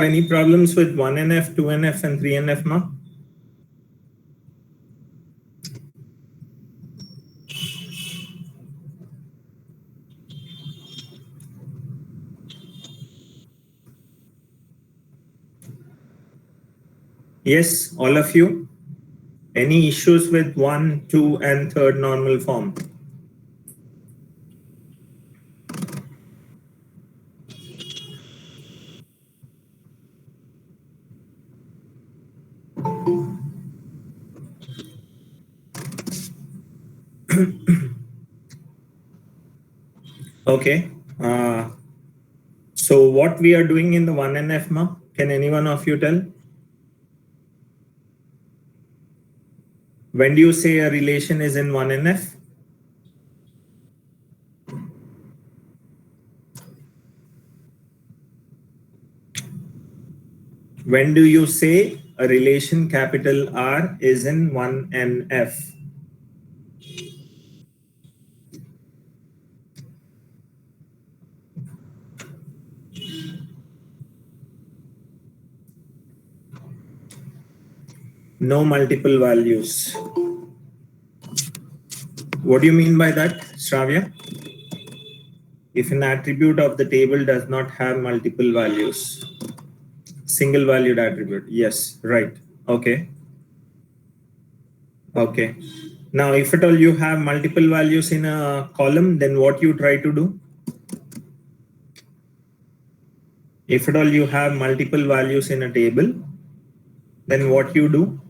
any problems with 1NF, 2NF, and 3NF, ma? Yes, all of you. Any issues with 1, 2, and third normal form? Okay. So what we are doing in the 1NF, ma? Can any one of you tell? When do you say a relation is in 1NF? When do you say a relation capital R is in 1NF? No multiple values. What do you mean by that, Shravya? If an attribute of the table does not have multiple values. Single valued attribute. Yes, right. Okay. Okay. Now, if at all you have multiple values in a column, then what you try to do? If at all you have multiple values in a table, then what you do?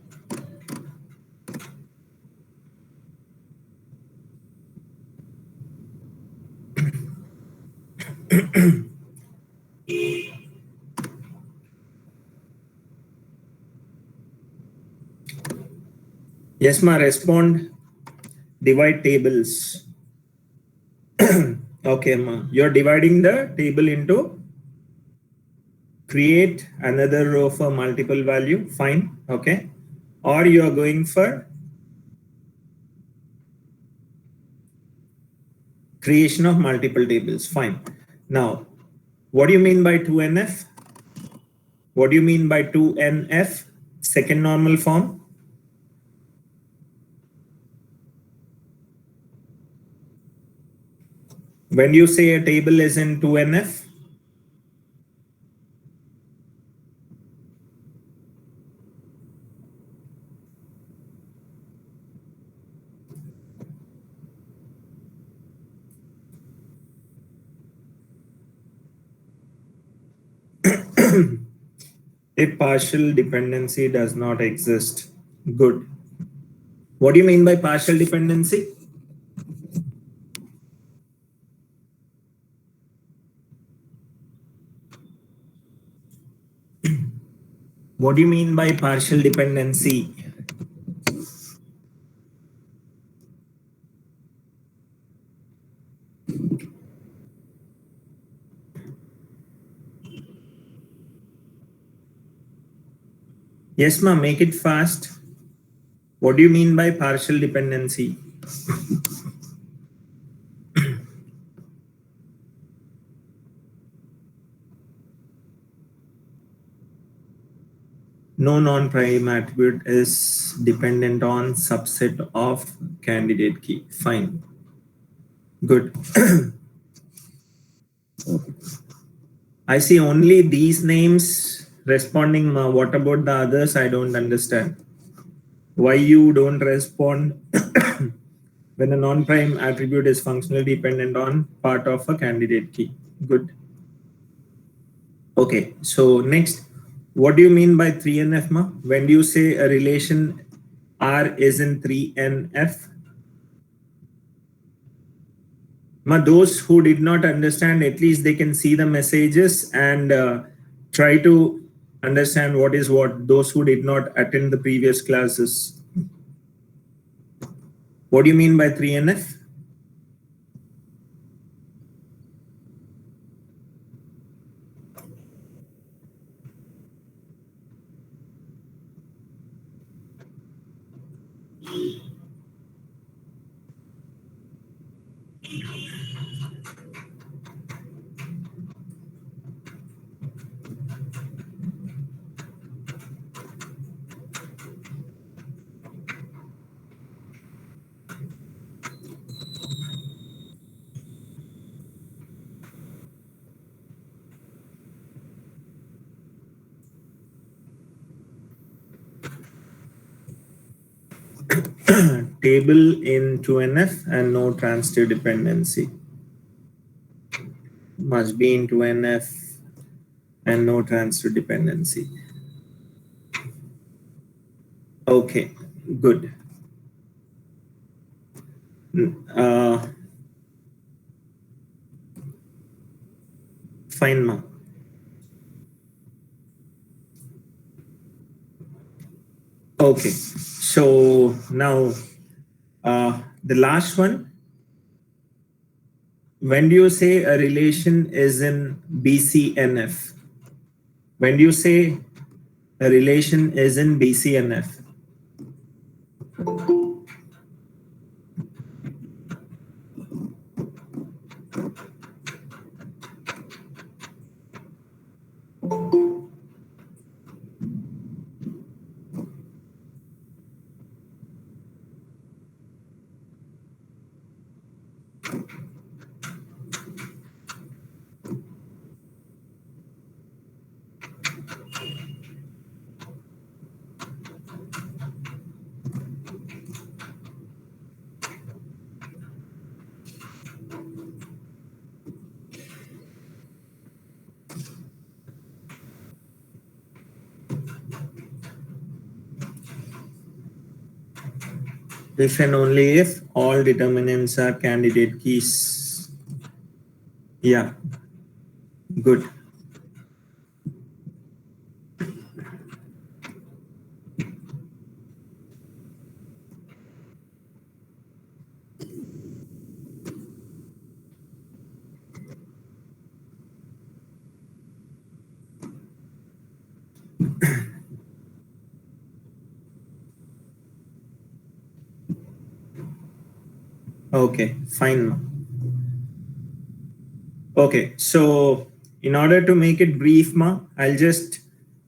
Yes, ma, respond. Divide tables. Okay, ma. You're dividing the table into create another row for multiple value. Fine. Okay. Or you are going for creation of multiple tables. Fine. Now, what do you mean by 2NF? What do you mean by 2NF? Second normal form? When you say a table is in 2NF, if partial dependency does not exist. Good. What do you mean by partial dependency? What do you mean by partial dependency? Yes, ma, make it fast. What do you mean by partial dependency? No non-prime attribute is dependent on subset of candidate key. Fine. Good. I see only these names responding. What about the others? I don't understand. Why you don't respond when a non-prime attribute is functionally dependent on part of a candidate key? Good. Okay, so next, what do you mean by 3NF, ma? When do you say a relation R is in 3NF? Ma, those who did not understand, at least they can see the messages and try to understand what is what. Those who did not attend the previous classes. What do you mean by 3NF? table in 2NF and no transitive dependency. Must be in 2NF and no transitive dependency. Okay, good. Fine, ma. Okay, so now the last one. When do you say a relation is in BCNF? When do you say a relation is in BCNF? If and only if all determinants are candidate keys. Yeah, good. Okay, fine. Okay, so in order to make it brief, ma, I'll just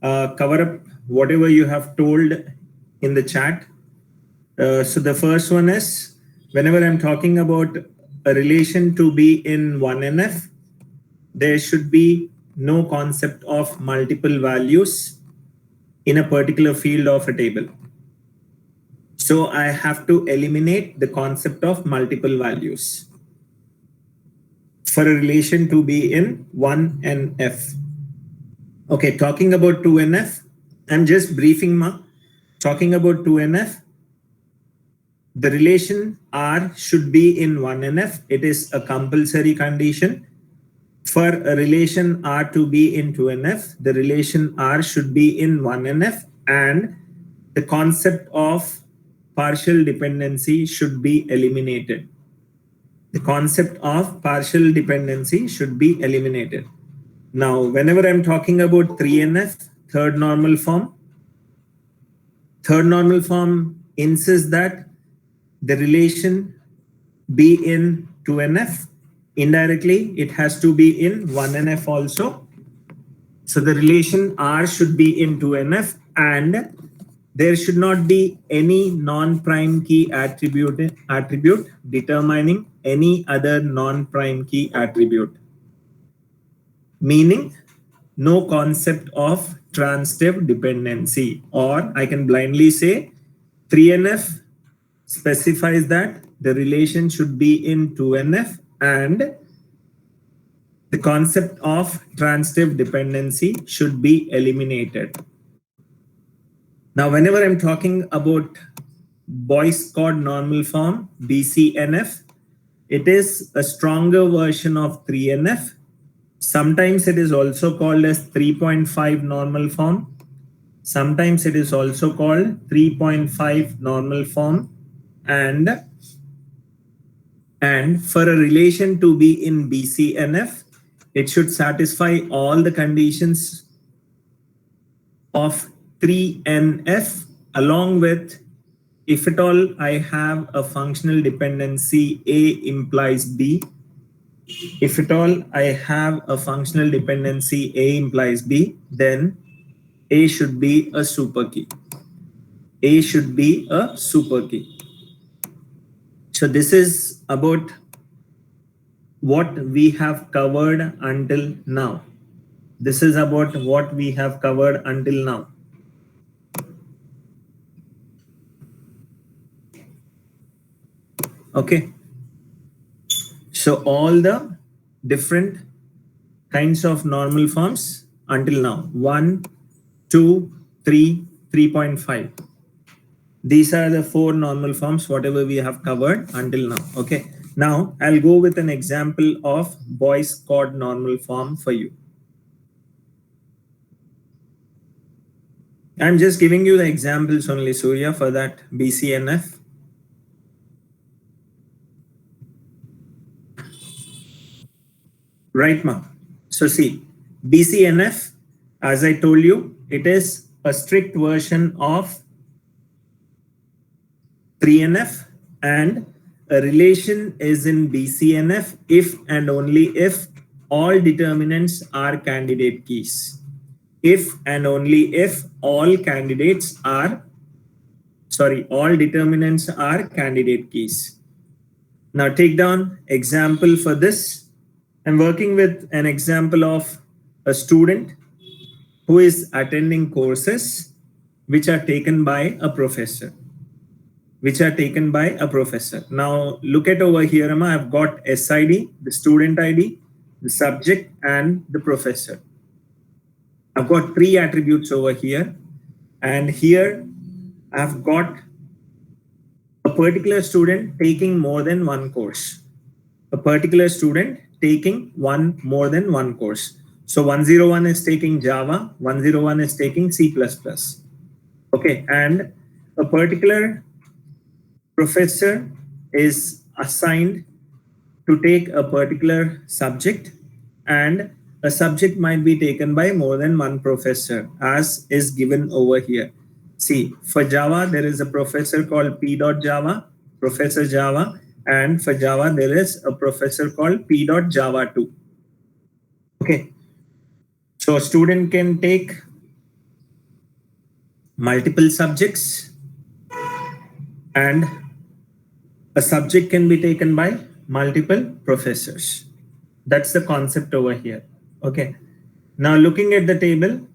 cover up whatever you have told in the chat. So the first one is, whenever I'm talking about a relation to be in 1NF, there should be no concept of multiple values in a particular field of a table. So I have to eliminate the concept of multiple values for a relation to be in 1NF. Okay, talking about 2NF, I'm just briefing ma. Talking about 2NF, the relation R should be in 1NF. It is a compulsory condition. For a relation R to be in 2NF, the relation R should be in 1NF, and the concept of partial dependency should be eliminated. The concept of partial dependency should be eliminated. Now, whenever I'm talking about 3NF, third normal form insists that the relation be in 2NF. Indirectly, it has to be in 1NF also. So the relation R should be in 2NF, and there should not be any non-prime key attribute determining any other non-prime key attribute. Meaning, no concept of transitive dependency, or I can blindly say 3NF specifies that the relation should be in 2NF, and the concept of transitive dependency should be eliminated. Now, whenever I'm talking about Boyce-Codd normal form, BCNF, it is a stronger version of 3NF. Sometimes it is also called as 3.5 normal form. Sometimes it is also called 3.5 normal form. And for a relation to be in BCNF, it should satisfy all the conditions of 3NF, along with, if at all I have a functional dependency A implies B. If at all I have a functional dependency A implies B, then A should be a super key. A should be a super key. So this is about what we have covered until now. This is about what we have covered until now. Okay. So all the different kinds of normal forms until now, 1, 2, 3, 3.5. These are the 4 normal forms, whatever we have covered until now. Okay. Now I'll go with an example of Boyce Codd normal form for you. I'm just giving you the examples only, Surya, for that BCNF. Right, ma. So see, BCNF, as I told you, it is a strict version of 3NF, and a relation is in BCNF if and only if all determinants are candidate keys. If and only if all determinants are candidate keys. Now take down example for this. I'm working with an example of a student who is attending courses which are taken by a professor. Now look at over here, Amma, I've got SID, the student ID, the subject, and the professor. I've got 3 attributes over here, and here I've got a particular student taking more than one course. So 101 is taking Java, 101 is taking C++. Okay, and a particular professor is assigned to take a particular subject, and a subject might be taken by more than one professor, as is given over here. See, for Java, there is a professor called P.Java, Professor Java, and for Java, there is a professor called P.Java2. Okay, so a student can take multiple subjects, and a subject can be taken by multiple professors. That's the concept over here. Okay. Now looking at the table,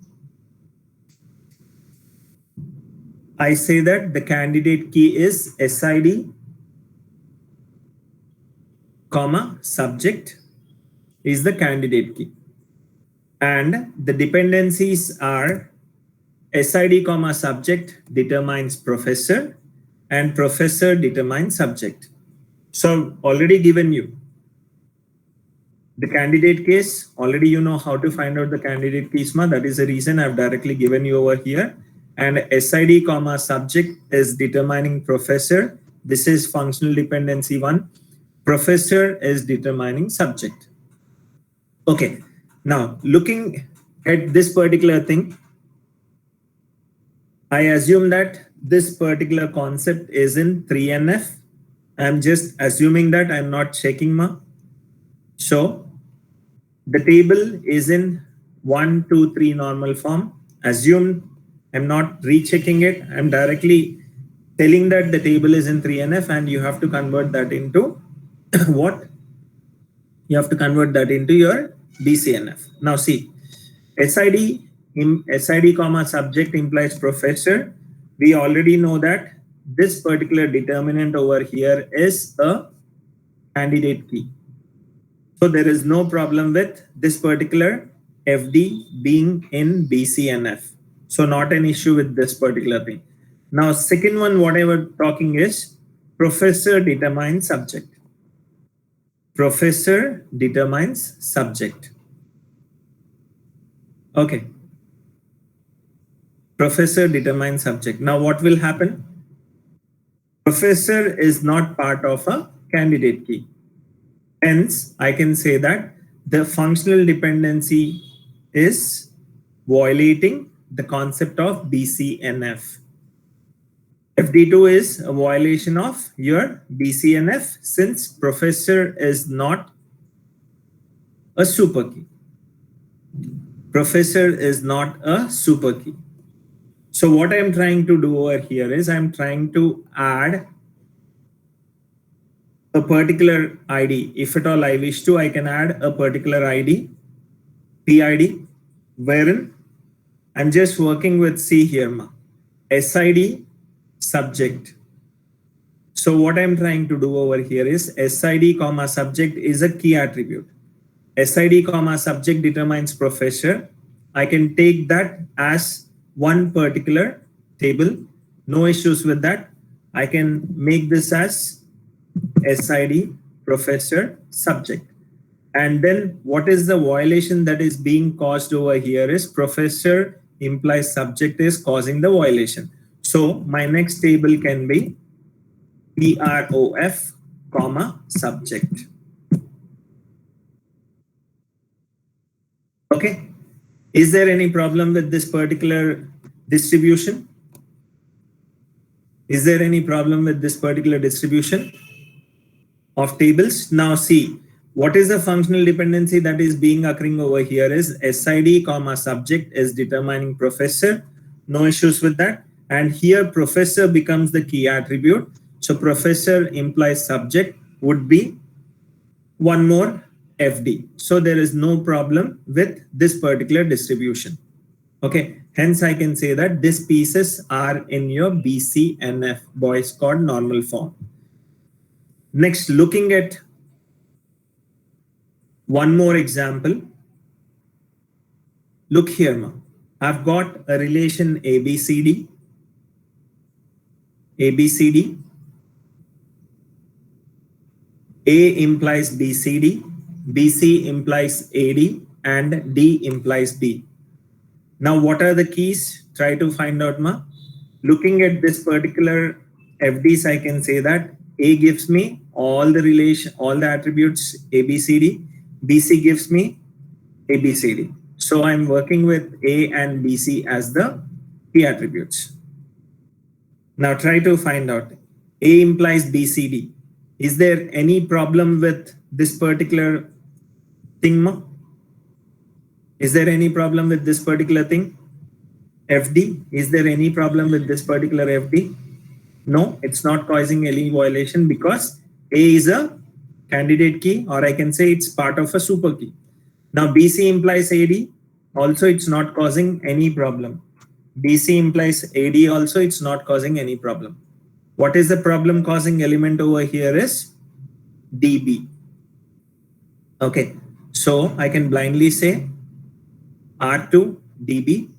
I say that the candidate key is SID, comma, subject is the candidate key. And the dependencies are SID, comma, subject determines professor, and professor determines subject. So already given you the candidate case, already you know how to find out the candidate keys. That is the reason I've directly given you over here. And SID, comma, subject is determining professor. This is functional dependency 1. Professor is determining subject. Okay, now looking at this particular thing, I assume that this particular concept is in 3NF. I'm just assuming that, I'm not checking, ma. So the table is in 1, 2, 3 normal form. Assume I'm not rechecking it. I'm directly telling that the table is in 3NF, and you have to convert that into what? You have to convert that into your BCNF. Now see, SID, comma, subject implies professor. We already know that this particular determinant over here is a candidate key. So there is no problem with this particular FD being in BCNF. So not an issue with this particular thing. Now, second one, what I was talking is professor determines subject. Professor determines subject. Okay. Professor determines subject. Now what will happen? Professor is not part of a candidate key. Hence, I can say that the functional dependency is violating the concept of BCNF. FD2 is a violation of your BCNF since professor is not a super key. Professor is not a super key. So what I'm trying to do over here is I'm trying to add a particular ID. If at all I wish to, I can add a particular ID, PID, wherein I'm just working with C here, SID subject. So what I'm trying to do over here is SID comma subject is a key attribute. SID comma subject determines professor. I can take that as one particular table. No issues with that. I can make this as SID professor subject. And then what is the violation that is being caused over here is professor implies subject is causing the violation. So my next table can be PROF comma subject. Okay. Is there any problem with this particular distribution? Is there any problem with this particular distribution of tables? Now see, what is the functional dependency that is being occurring over here is SID comma subject is determining professor. No issues with that. And here professor becomes the key attribute. So professor implies subject would be one more FD. So there is no problem with this particular distribution. Okay, hence I can say that these pieces are in your BCNF, Boyce Codd normal form. Next, looking at one more example. Look here, ma. I've got a relation ABCD. ABCD. A implies BCD, BC implies AD, and D implies B. Now, what are the keys? Try to find out, ma. Looking at this particular FDs, I can say that A gives me all the attributes ABCD. BC gives me ABCD. So I'm working with A and BC as the key attributes. Now try to find out. A implies BCD. Is there any problem with this particular thing, ma? Is there any problem with this particular thing? FD, is there any problem with this particular FD? No, it's not causing any violation because A is a candidate key, or I can say it's part of a super key. Now BC implies AD, also it's not causing any problem. BC implies AD also, it's not causing any problem. What is the problem causing element over here is DB. Okay, so I can blindly say R2 DB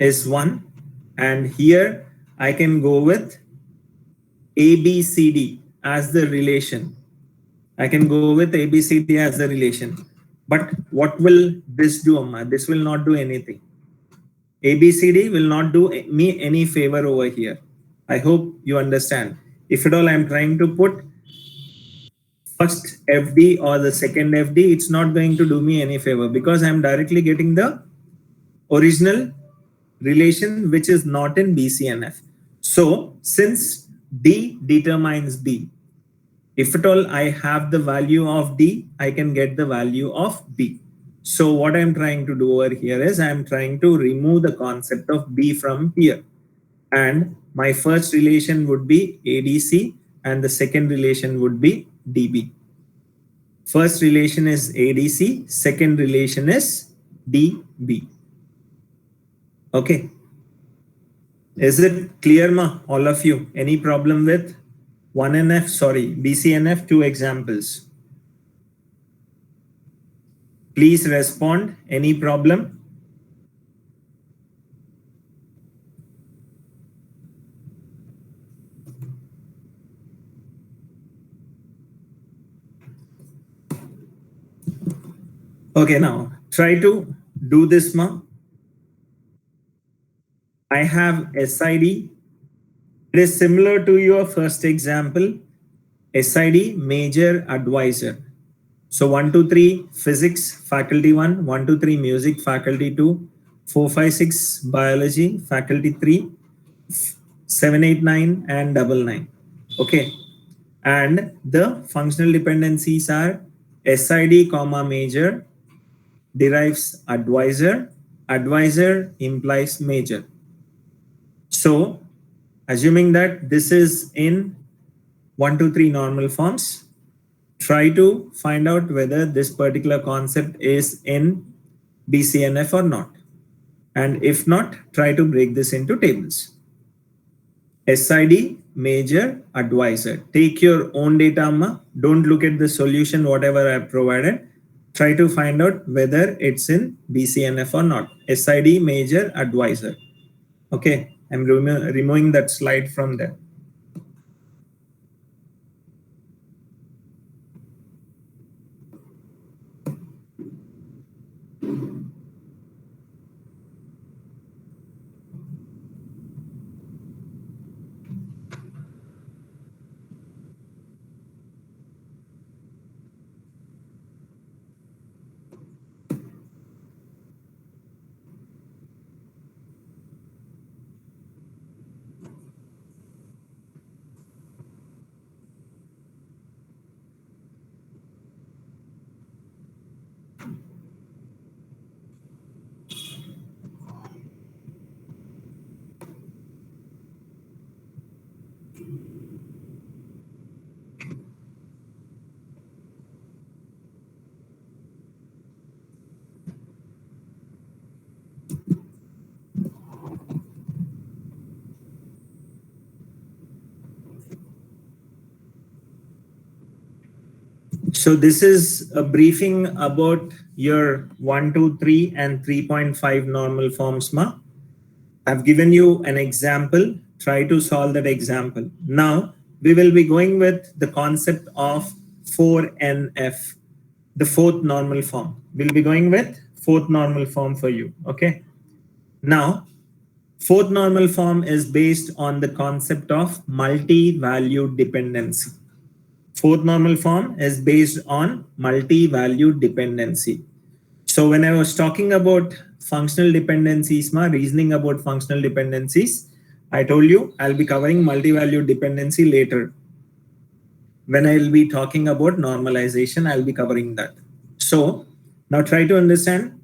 is 1, and here I can go with ABCD as the relation. I can go with ABCD as the relation. But what will this do, Amma? This will not do anything. ABCD will not do me any favor over here. I hope you understand. If at all I'm trying to put first FD or the second FD, it's not going to do me any favor because I'm directly getting the original relation which is not in BCNF. So since D determines B, if at all I have the value of D, I can get the value of B. So what I'm trying to do over here is I'm trying to remove the concept of B from here. And my first relation would be ADC and the second relation would be DB. First relation is ADC, second relation is DB. Okay. Is it clear, ma, all of you? Any problem with BCNF, 2 examples? Please respond. Any problem? Okay, now try to do this, ma. I have SID. It is similar to your first example. SID, major advisor. So 1, 2, 3, physics, faculty 1, 1, 2, 3, music, faculty 2, 4, 5, 6, biology, faculty 3, 7, 8, 9, and 9. Okay. And the functional dependencies are SID, comma, major derives advisor. Advisor implies major. So assuming that this is in 1, 2, 3 normal forms, try to find out whether this particular concept is in BCNF or not. And if not, try to break this into tables. SID, major, advisor. Take your own data, Amma. Don't look at the solution, whatever I provided. Try to find out whether it's in BCNF or not. SID, major, advisor. Okay, I'm removing that slide from there. So this is a briefing about your 1, 2, 3 and 3.5 normal forms, Ma. I've given you an example. Try to solve that example. Now we will be going with the concept of 4NF, the fourth normal form. We'll be going with fourth normal form for you. Okay. Now, fourth normal form is based on the concept of multi-value dependency. Fourth normal form is based on multi-value dependency. So when I was talking about functional dependencies, reasoning about functional dependencies, I told you I'll be covering multi-value dependency later. When I'll be talking about normalization, I'll be covering that. So now try to understand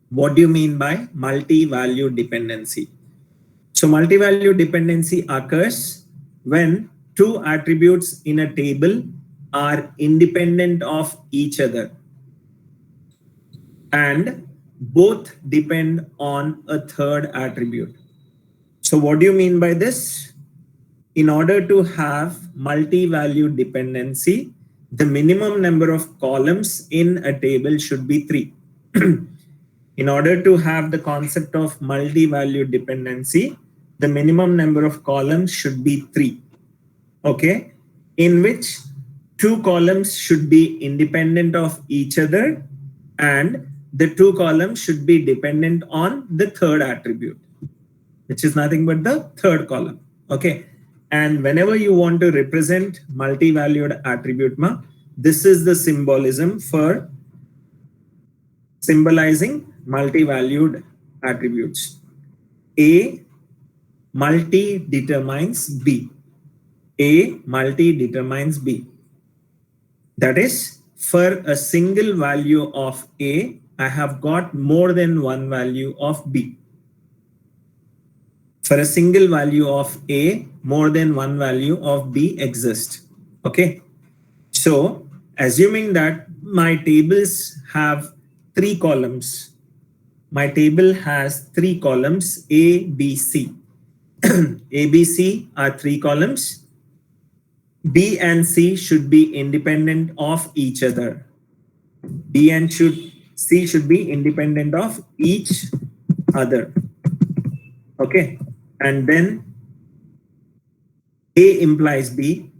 what do you mean by multi-value dependency. So multi-value dependency occurs when two attributes in a table are independent of each other and both depend on a third attribute. So what do you mean by this? In order to have multi-value dependency, the minimum number of columns in a table should be 3. In order to have the concept of multi-value dependency, the minimum number of columns should be 3. Okay, in which 2 columns should be independent of each other and the 2 columns should be dependent on the third attribute, which is nothing but the third column. Okay, and whenever you want to represent multi-valued attribute, this is the symbolism for symbolizing multi-valued attributes. A multi determines B. A multi determines B. That is, for a single value of A, I have got more than one value of B. For a single value of A, more than one value of B exists. Okay. So assuming that my tables have 3 columns, my table has 3 columns, A, B, C. A, B, C are 3 columns. B and C should be independent of each other. B and C should be independent of each other. Okay. And then A implies B.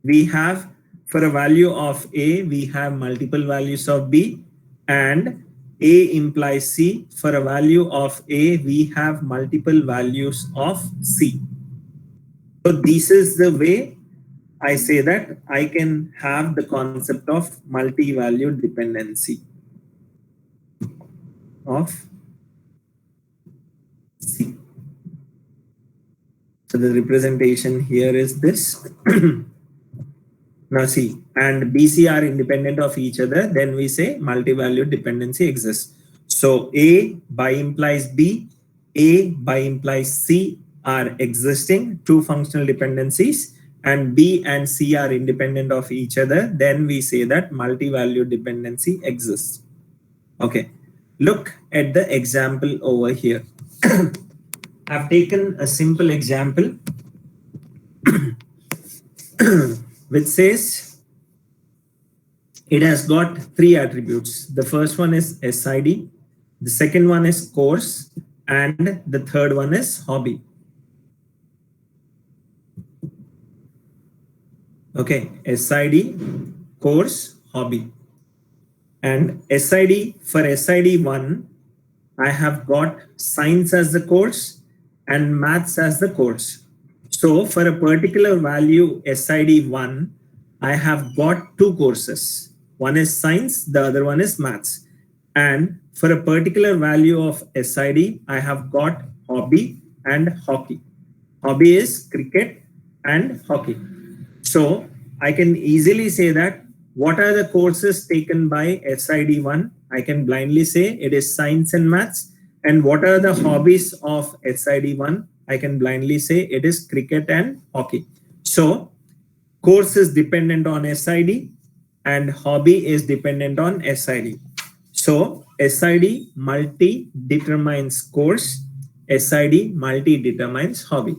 We have, for a value of A, we have multiple values of B, and A implies C. For a value of A, we have multiple values of C. So this is the way I say that I can have the concept of multi-value dependency of C. So the representation here is this. Now C and BC are independent of each other, then we say multi-value dependency exists. So A by implies B, A by implies C are existing, 2 functional dependencies, and B and C are independent of each other, then we say that multi-value dependency exists. Okay, look at the example over here. I've taken a simple example which says it has got three attributes. The first one is SID, the second one is course, and the third one is hobby. Okay, SID, course, hobby. And SID, for SID1, I have got science as the course and maths as the course. So for a particular value SID1, I have got two courses. One is science, the other one is maths. And for a particular value of SID, I have got hobby and hockey. Hobby is cricket and hockey. So I can easily say that what are the courses taken by SID1? I can blindly say it is science and maths. And what are the hobbies of SID1? I can blindly say it is cricket and hockey. So course is dependent on SID and hobby is dependent on SID. So SID multi determines course, SID multi determines hobby.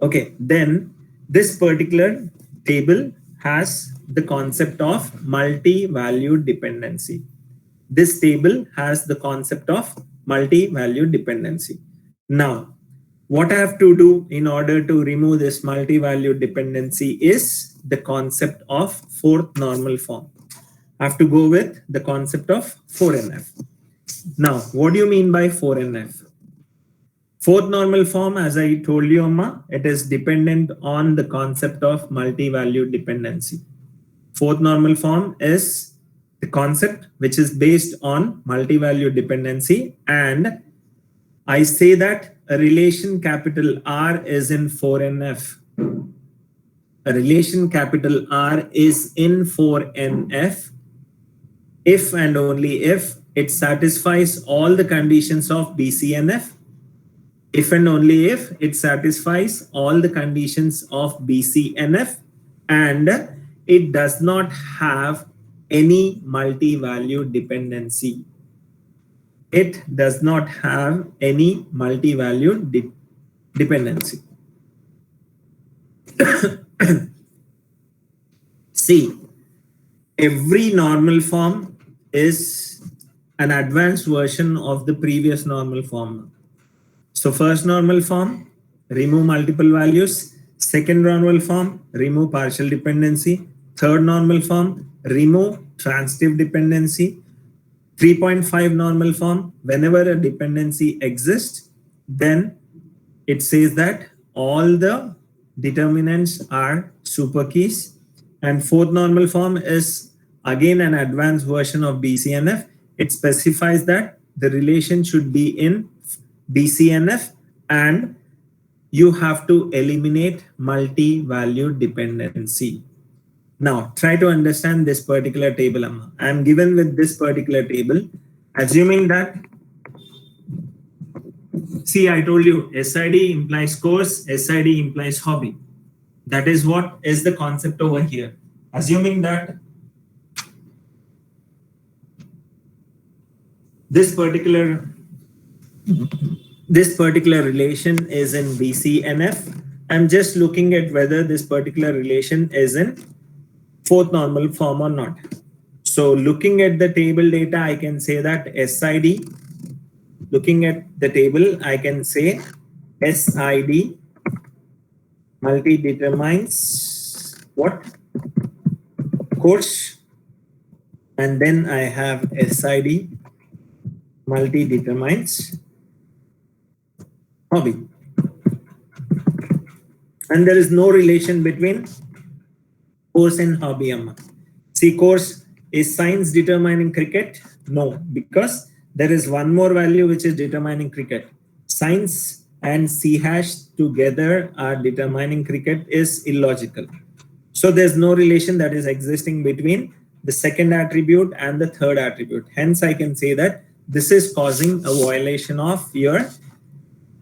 Okay, then this particular table has the concept of multi-value dependency. This table has the concept of multi-value dependency. Now, what I have to do in order to remove this multi-value dependency is the concept of fourth normal form. I have to go with the concept of 4NF. Now, what do you mean by 4NF? Fourth normal form, as I told you, Amma, it is dependent on the concept of multi-value dependency. Fourth normal form is the concept which is based on multi-value dependency, and I say that a relation capital R is in 4NF. A relation capital R is in 4NF if and only if it satisfies all the conditions of BCNF. If and only if it satisfies all the conditions of BCNF and it does not have any multi-value dependency. It does not have any multi-value dependency. See, every normal form is an advanced version of the previous normal form. So first normal form, remove multiple values. Second normal form, remove partial dependency. Third normal form, remove transitive dependency. 3.5 normal form, whenever a dependency exists, then it says that all the determinants are super keys. And fourth normal form is again an advanced version of BCNF. It specifies that the relation should be in BCNF and you have to eliminate multi-value dependency. Now, try to understand this particular table. I am given with this particular table, assuming that, see, I told you SID implies course, SID implies hobby. That is what is the concept over here. Assuming that this particular relation is in BCNF, I'm just looking at whether this particular relation is in fourth normal form or not. So looking at the table data, I can say that SID, looking at the table, I can say SID multi determines what? Course. And then I have SID multi determines hobby. And there is no relation between course and hobby. See, course, is science determining cricket? No, because there is one more value which is determining cricket. Science and C hash together are determining cricket is illogical. So there's no relation that is existing between the second attribute and the third attribute. Hence, I can say that this is causing a violation of your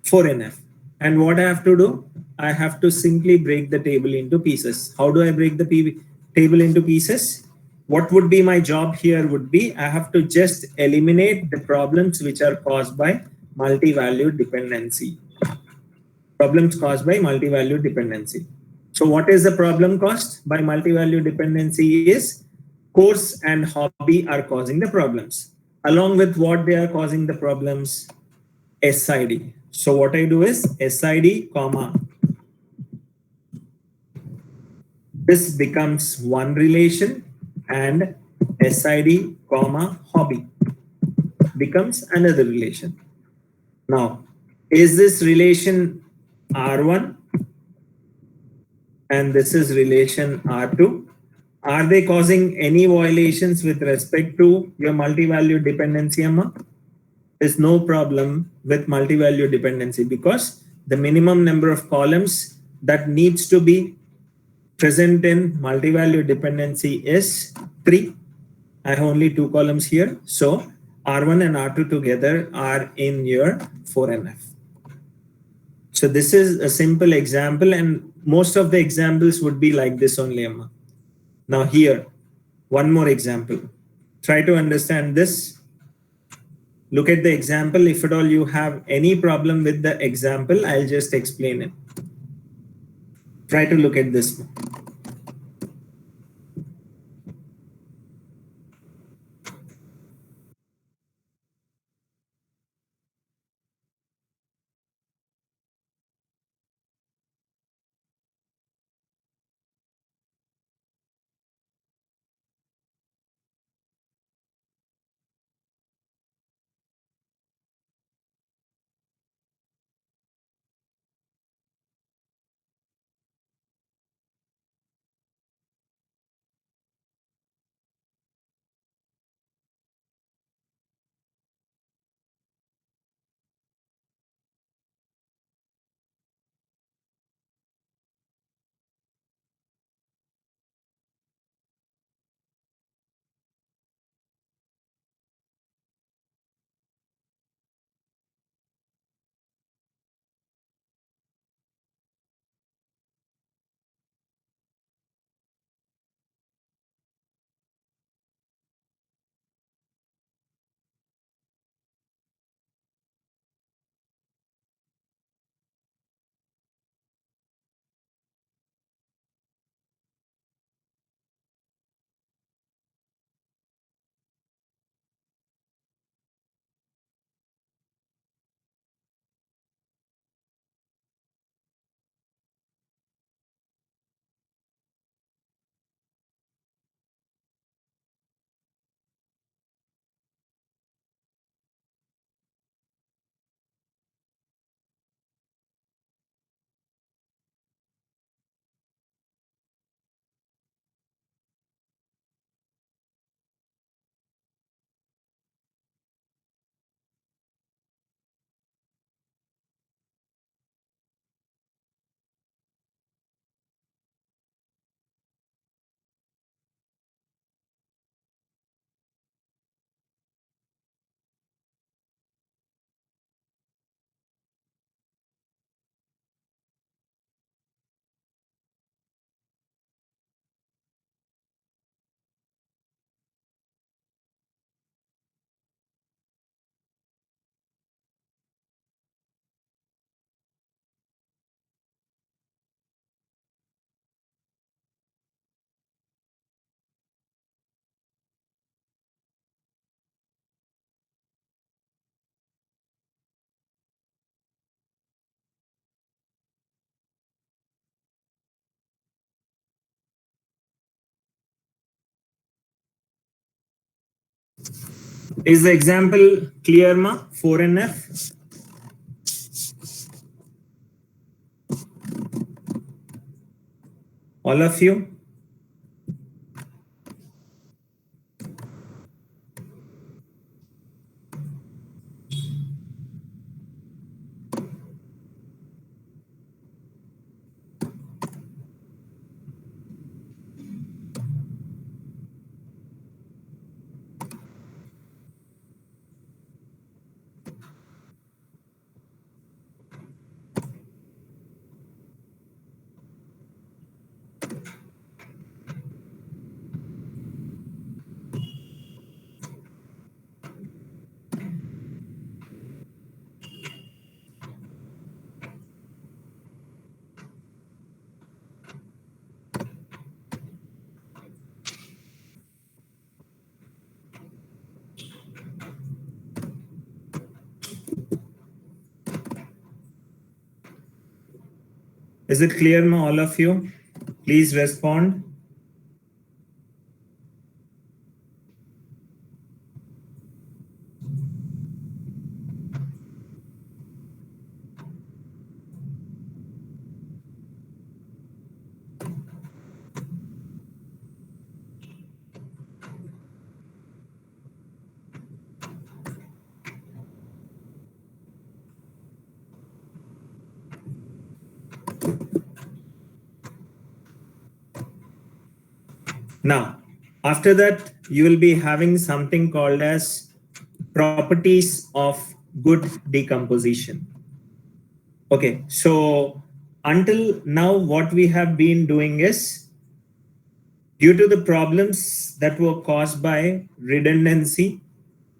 4NF. And what I have to do? I have to simply break the table into pieces. How do I break the table into pieces? What would be my job here would be, I have to just eliminate the problems which are caused by multi-value dependency. Problems caused by multi-value dependency. So what is the problem caused by multi-value dependency is course and hobby are causing the problems. Along with what they are causing the problems, SID. So what I do is SID, comma, this becomes one relation, and SID, comma, hobby becomes another relation. Now, is this relation R1 and this is relation R2? Are they causing any violations with respect to your multi-value dependency, Amma? There's no problem with multi-value dependency because the minimum number of columns that needs to be present in multi-value dependency is 3. I have only 2 columns here. So R1 and R2 together are in your 4NF. So this is a simple example, and most of the examples would be like this only, Amma. Now here, one more example. Try to understand this. Look at the example. If at all you have any problem with the example, I'll just explain it. Try to look at this. Is the example clear, ma? 4NF. All of you? Is it clear now, all of you? Please respond. Now, after that, you will be having something called as properties of good decomposition. Okay, so until now, what we have been doing is, due to the problems that were caused by redundancy,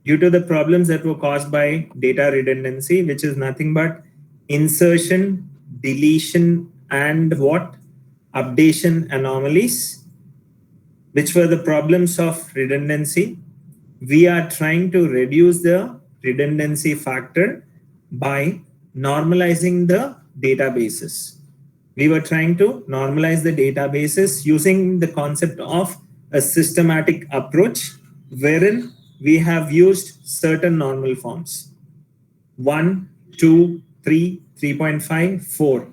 due to the problems that were caused by data redundancy, which is nothing but insertion, deletion, and what? Updation anomalies, which were the problems of redundancy. We are trying to reduce the redundancy factor by normalizing the databases. We were trying to normalize the databases using the concept of a systematic approach, wherein we have used certain normal forms. 1, 2, 3, 3.5, 4.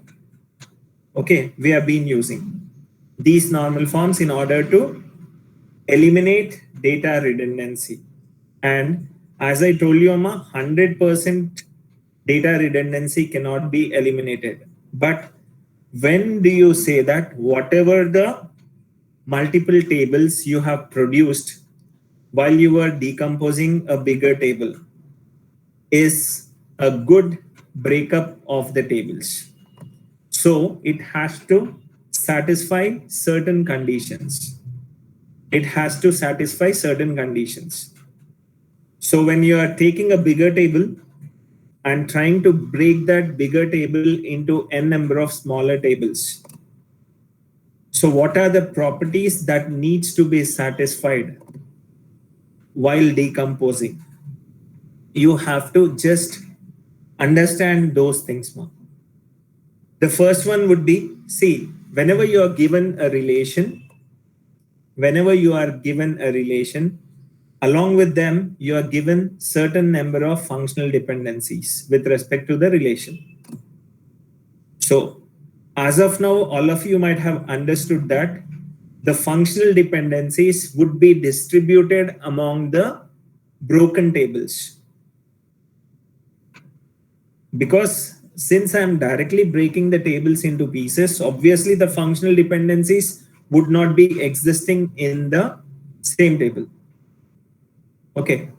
Okay, we have been using these normal forms in order to eliminate data redundancy. And as I told you, 100% data redundancy cannot be eliminated. But when do you say that whatever the multiple tables you have produced while you were decomposing a bigger table is a good breakup of the tables? So it has to satisfy certain conditions. It has to satisfy certain conditions. So when you are taking a bigger table and trying to break that bigger table into n number of smaller tables, so what are the properties that needs to be satisfied while decomposing? You have to just understand those things more. The first one would be, see, whenever you are given a relation, along with them, you are given certain number of functional dependencies with respect to the relation. So as of now, all of you might have understood that the functional dependencies would be distributed among the broken tables. Because since I'm directly breaking the tables into pieces, obviously the functional dependencies would not be existing in the same table. Okay,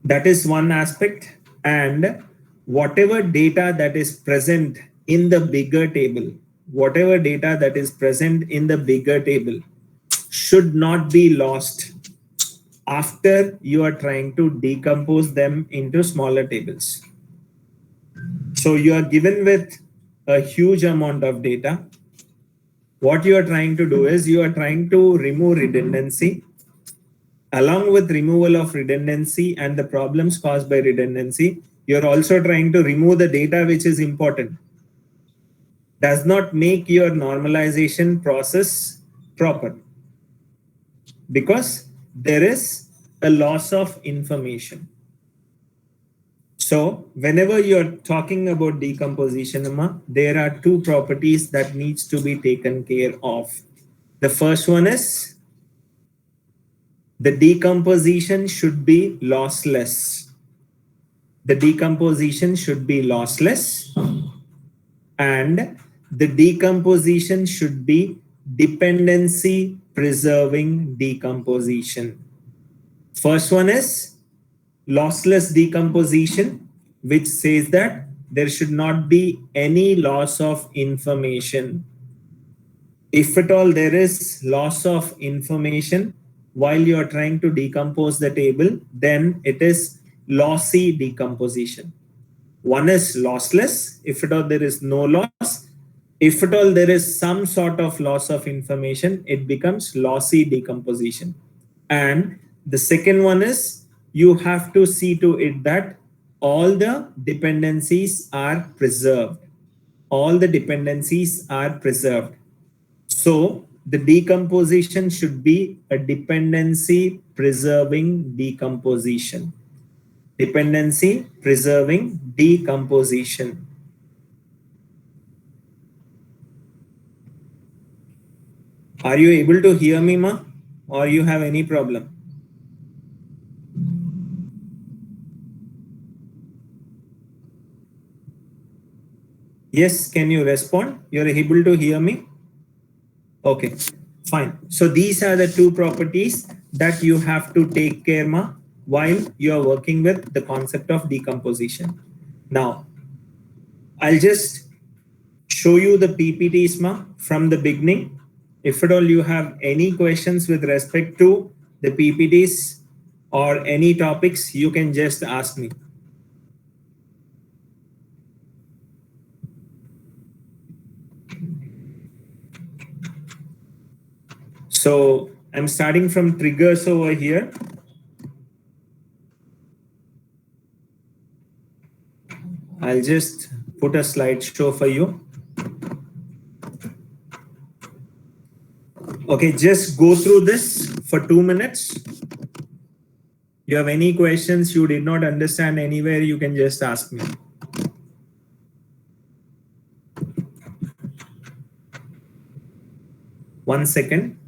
that is one aspect. And whatever data that is present in the bigger table, should not be lost after you are trying to decompose them into smaller tables. So you are given with a huge amount of data. What you are trying to do is you are trying to remove redundancy. Along with removal of redundancy and the problems caused by redundancy, you're also trying to remove the data which is important. Does not make your normalization process proper, because there is a loss of information. So whenever you're talking about decomposition, there are two properties that needs to be taken care of. The first one is the decomposition should be lossless. The decomposition should be lossless, and the decomposition should be dependency preserving decomposition. First one is lossless decomposition, which says that there should not be any loss of information. If at all there is loss of information while you are trying to decompose the table, then it is lossy decomposition. One is lossless, if at all there is no loss. If at all there is some sort of loss of information, it becomes lossy decomposition. And the second one is you have to see to it that all the dependencies are preserved. all the dependencies are preserved. So the decomposition should be a dependency preserving decomposition. Dependency preserving decomposition. Are you able to hear me, ma? Or you have any problem? Yes, can you respond? You're able to hear me? Okay, fine. So these are the two properties that you have to take care of while you are working with the concept of decomposition. Now, I'll just show you the PPTs from the beginning. If at all you have any questions with respect to the PPTs or any topics, you can just ask me. So I'm starting from triggers over here. I'll just put a slideshow for you. Okay, just go through this for 2 minutes. You have any questions you did not understand anywhere, you can just ask me. One second.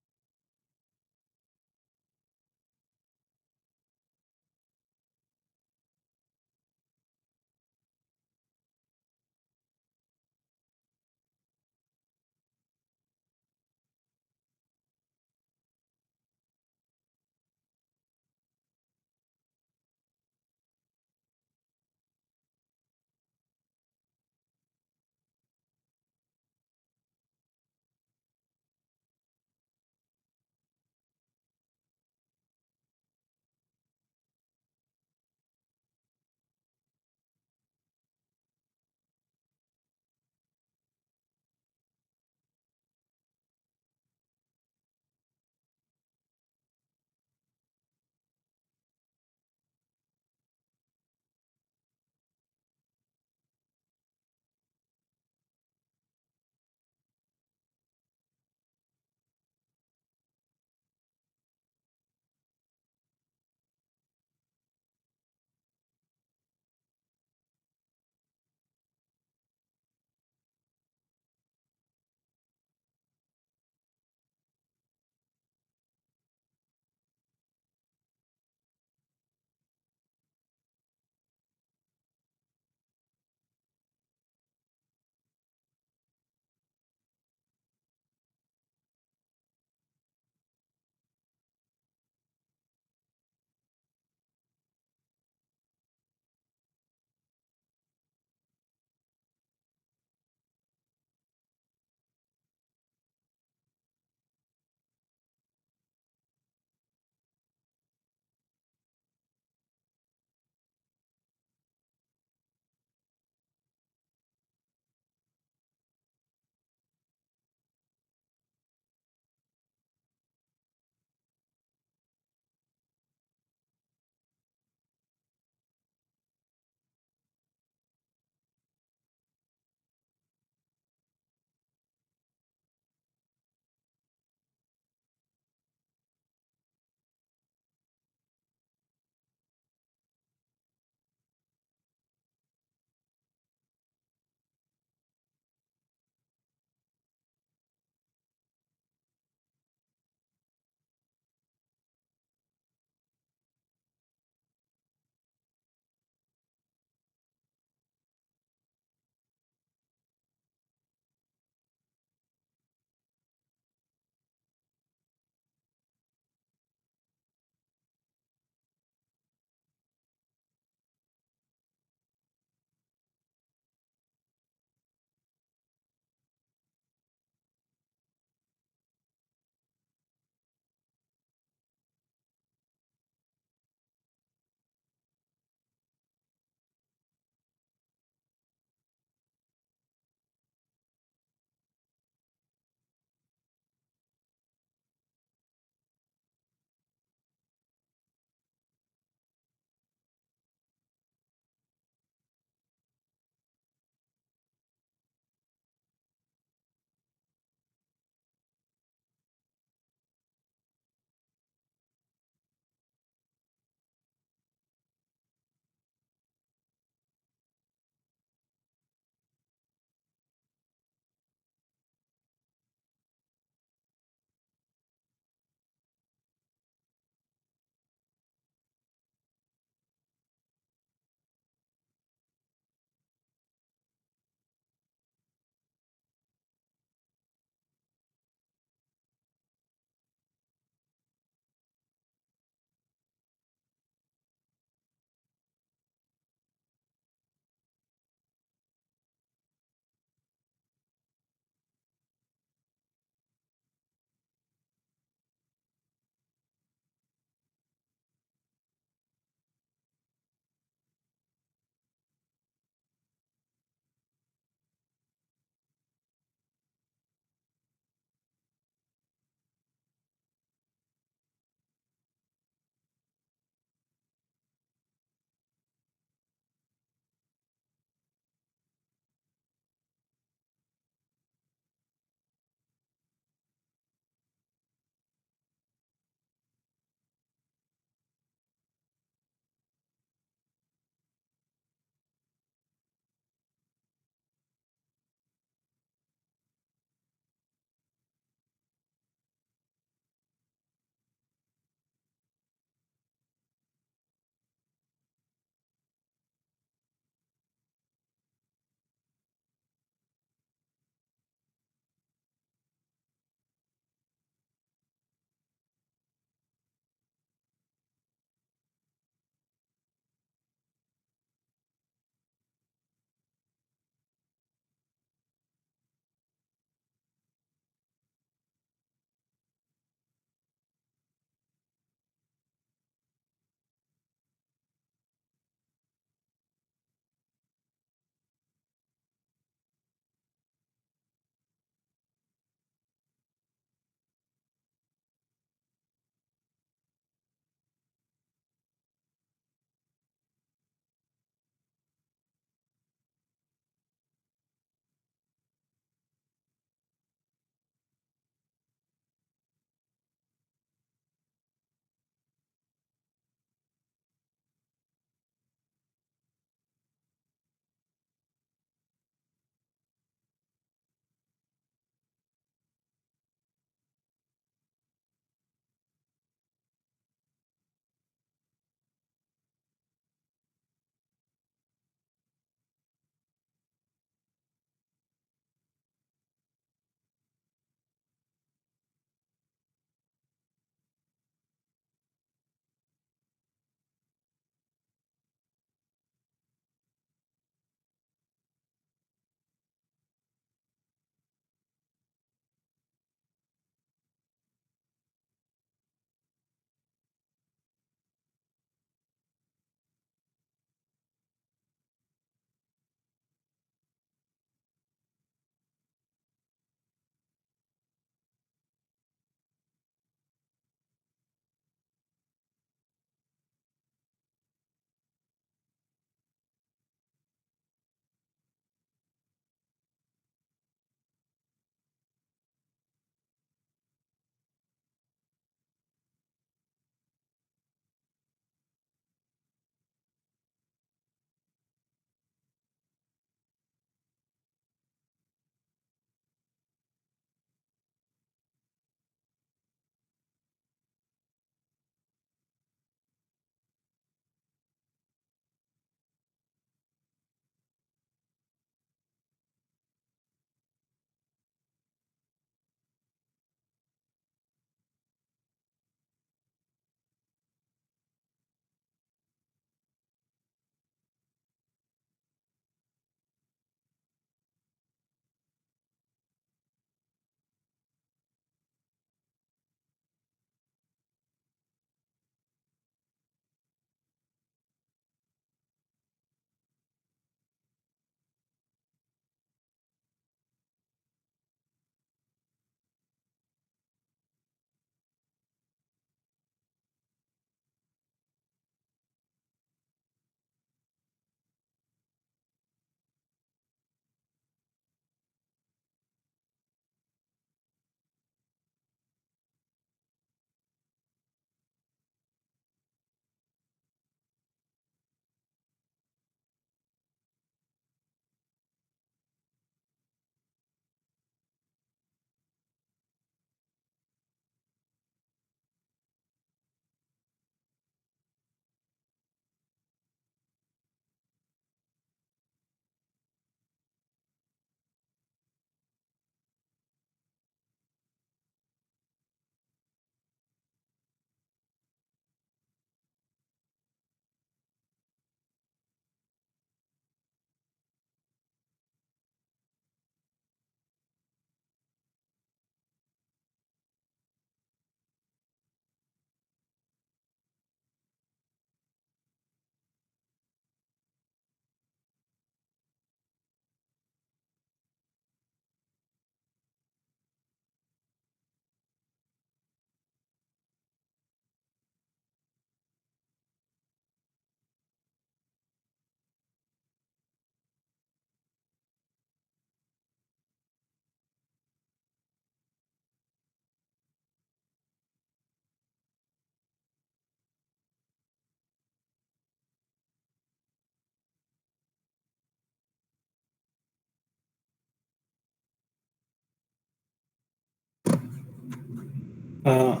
Uh,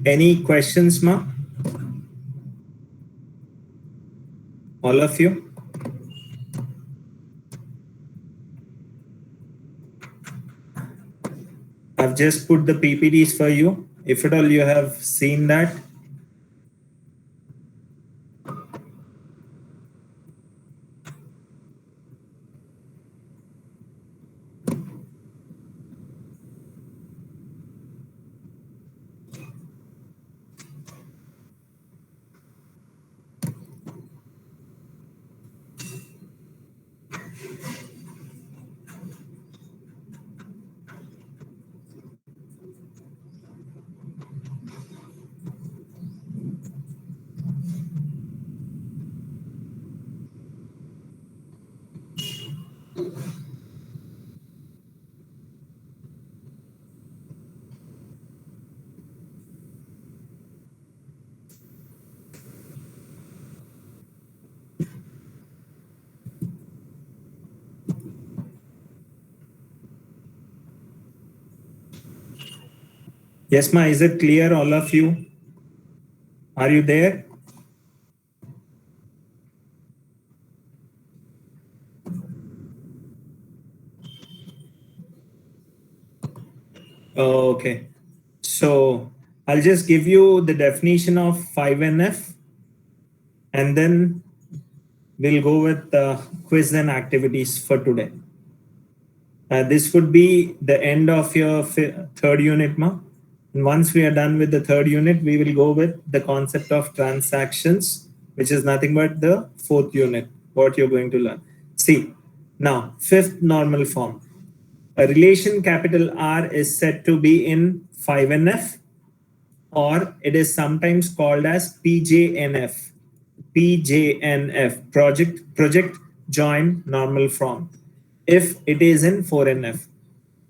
any questions, ma? All of you? I've just put the PPTs for you. If at all you have seen that. Yes, ma, is it clear, all of you? Are you there? Oh, okay. So I'll just give you the definition of 5NF and then we'll go with the quiz and activities for today. This would be the end of your third unit, ma. And once we are done with the third unit, we will go with the concept of transactions, which is nothing but the fourth unit, what you're going to learn. See, now, fifth normal form. A relation capital R is said to be in 5NF, or it is sometimes called as PJNF. PJNF, project joint normal form, if it is in 4NF.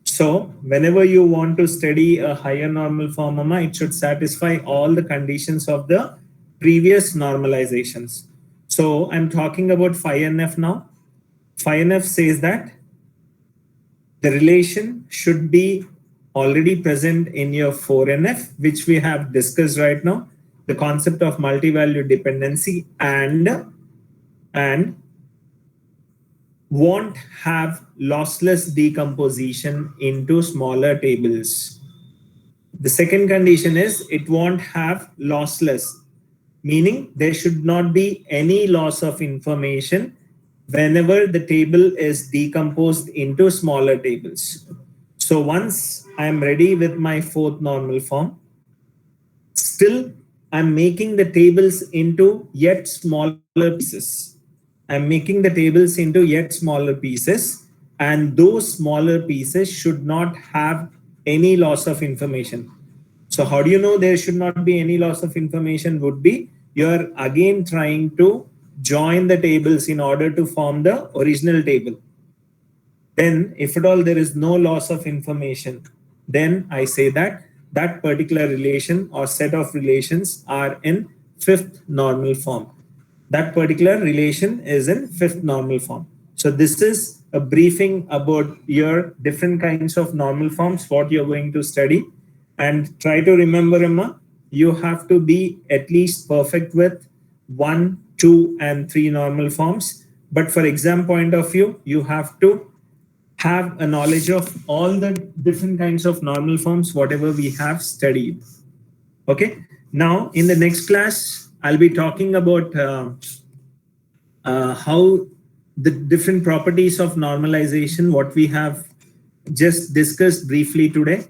So whenever you want to study a higher normal form, it should satisfy all the conditions of the previous normalizations. So I'm talking about 5NF now. 5NF says that the relation should be already present in your 4NF, which we have discussed right now, the concept of multi-value dependency, and won't have lossless decomposition into smaller tables. The second condition is it won't have lossless, meaning there should not be any loss of information whenever the table is decomposed into smaller tables. So once I'm ready with my fourth normal form, still I'm making the tables into yet smaller pieces. I'm making the tables into yet smaller pieces, and those smaller pieces should not have any loss of information. So how do you know there should not be any loss of information? Would be you're again trying to join the tables in order to form the original table. Then if at all there is no loss of information, then I say that that particular relation or set of relations are in fifth normal form. That particular relation is in fifth normal form. So this is a briefing about your different kinds of normal forms, what you're going to study. And try to remember, Emma, you have to be at least perfect with 1, 2, and 3 normal forms. But for exam point of view, you have to have a knowledge of all the different kinds of normal forms, whatever we have studied. Okay. Now, in the next class, I'll be talking about how the different properties of normalization, what we have just discussed briefly today.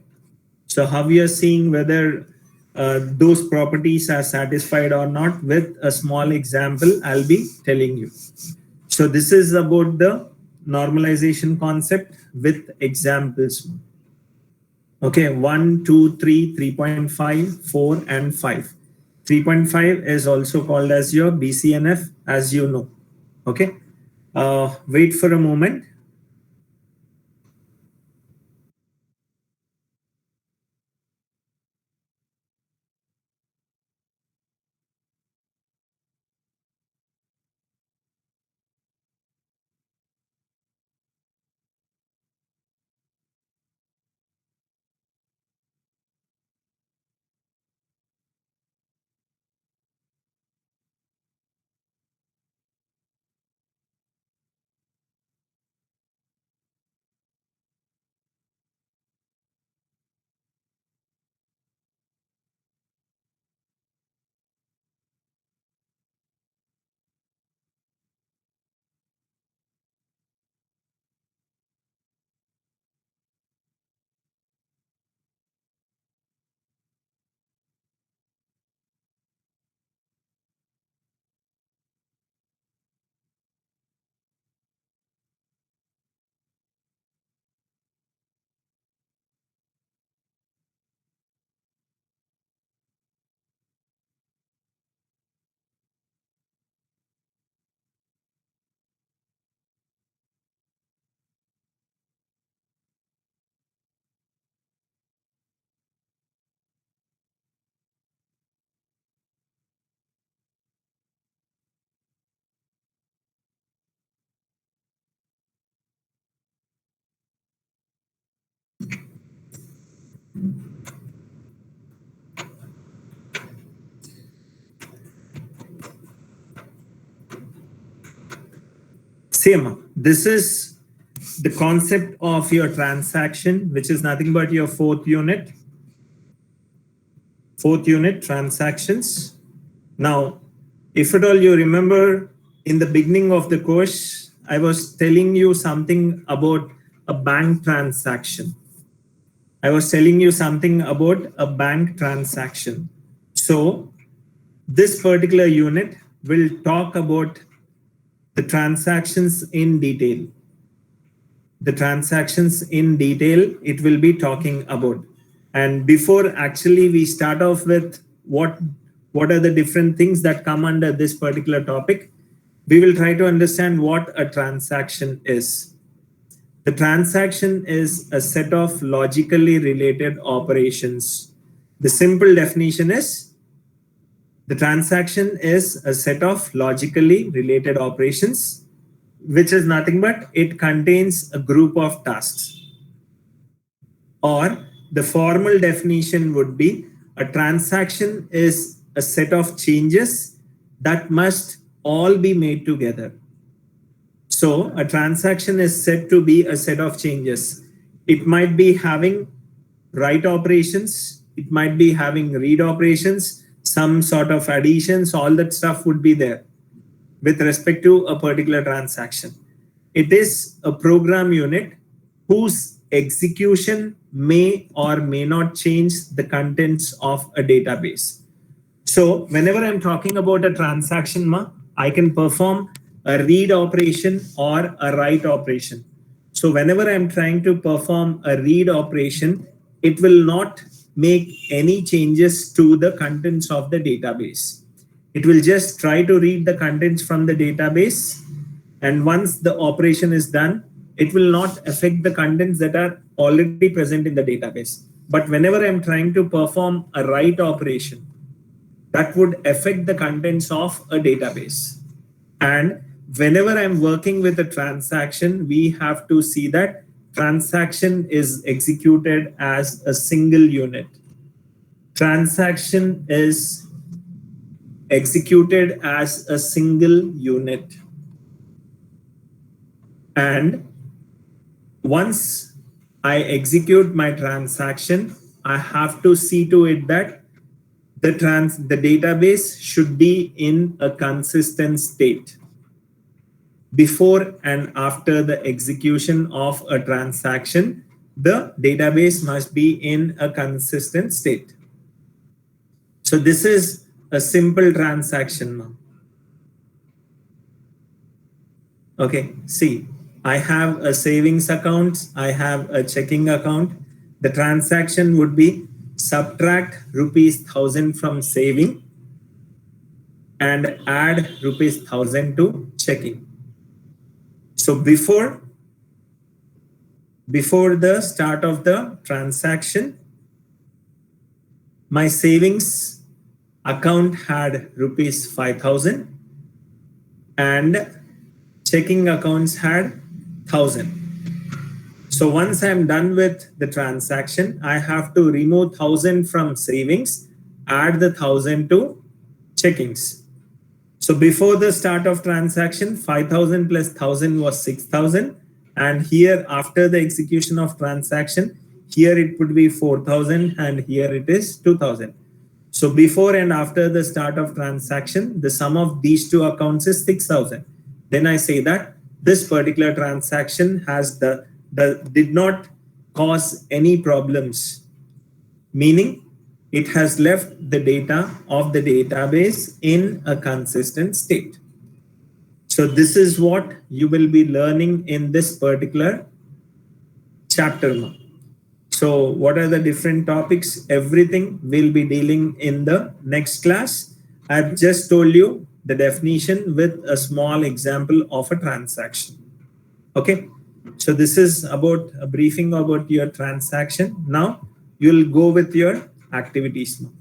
So, how we are seeing whether those properties are satisfied or not with a small example, I'll be telling you. So, this is about the normalization concept with examples. Okay, 1, 2, 3, 3.5, 4, and 5. 3.5 is also called as your BCNF, as you know. Okay, wait for a moment. Same. This is the concept of your transaction, which is nothing but your fourth unit. Fourth unit, transactions. Now, if at all you remember, in the beginning of the course, I was telling you something about a bank transaction. I was telling you something about a bank transaction. So this particular unit will talk about the transactions in detail. The transactions in detail, it will be talking about. And before actually we start off with what are the different things that come under this particular topic, we will try to understand what a transaction is. The transaction is a set of logically related operations. The simple definition is the transaction is a set of logically related operations, which is nothing but it contains a group of tasks. Or the formal definition would be a transaction is a set of changes that must all be made together. So a transaction is said to be a set of changes. It might be having write operations, it might be having read operations, some sort of additions, all that stuff would be there with respect to a particular transaction. It is a program unit whose execution may or may not change the contents of a database. So whenever I'm talking about a transaction, I can perform a read operation or a write operation. So whenever I'm trying to perform a read operation, it will not make any changes to the contents of the database. It will just try to read the contents from the database. And once the operation is done, it will not affect the contents that are already present in the database. But whenever I'm trying to perform a write operation, that would affect the contents of a database. And whenever I'm working with a transaction, we have to see that transaction is executed as a single unit. Transaction is executed as a single unit. And once I execute my transaction, I have to see to it that the database should be in a consistent state. Before and after the execution of a transaction, the database must be in a consistent state. So this is a simple transaction now. Okay, see, I have a savings account, I have a checking account. The transaction would be subtract ₹1,000 from saving and add ₹1,000 to checking. So before the start of the transaction, my savings account had ₹5,000 and checking accounts had 1,000. So once I'm done with the transaction, I have to remove 1,000 from savings, add the 1,000 to checkings. So before the start of transaction, 5,000 plus 1,000 was 6,000. And here after the execution of transaction, here it would be 4,000 and here it is 2,000. So before and after the start of transaction, the sum of these two accounts is 6,000. Then I say that this particular transaction has did not cause any problems, meaning it has left the data of the database in a consistent state. So this is what you will be learning in this particular chapter now. So what are the different topics? Everything we'll be dealing in the next class. I've just told you the definition with a small example of a transaction. Okay. So this is about a briefing about your transaction. Now you'll go with your activities now.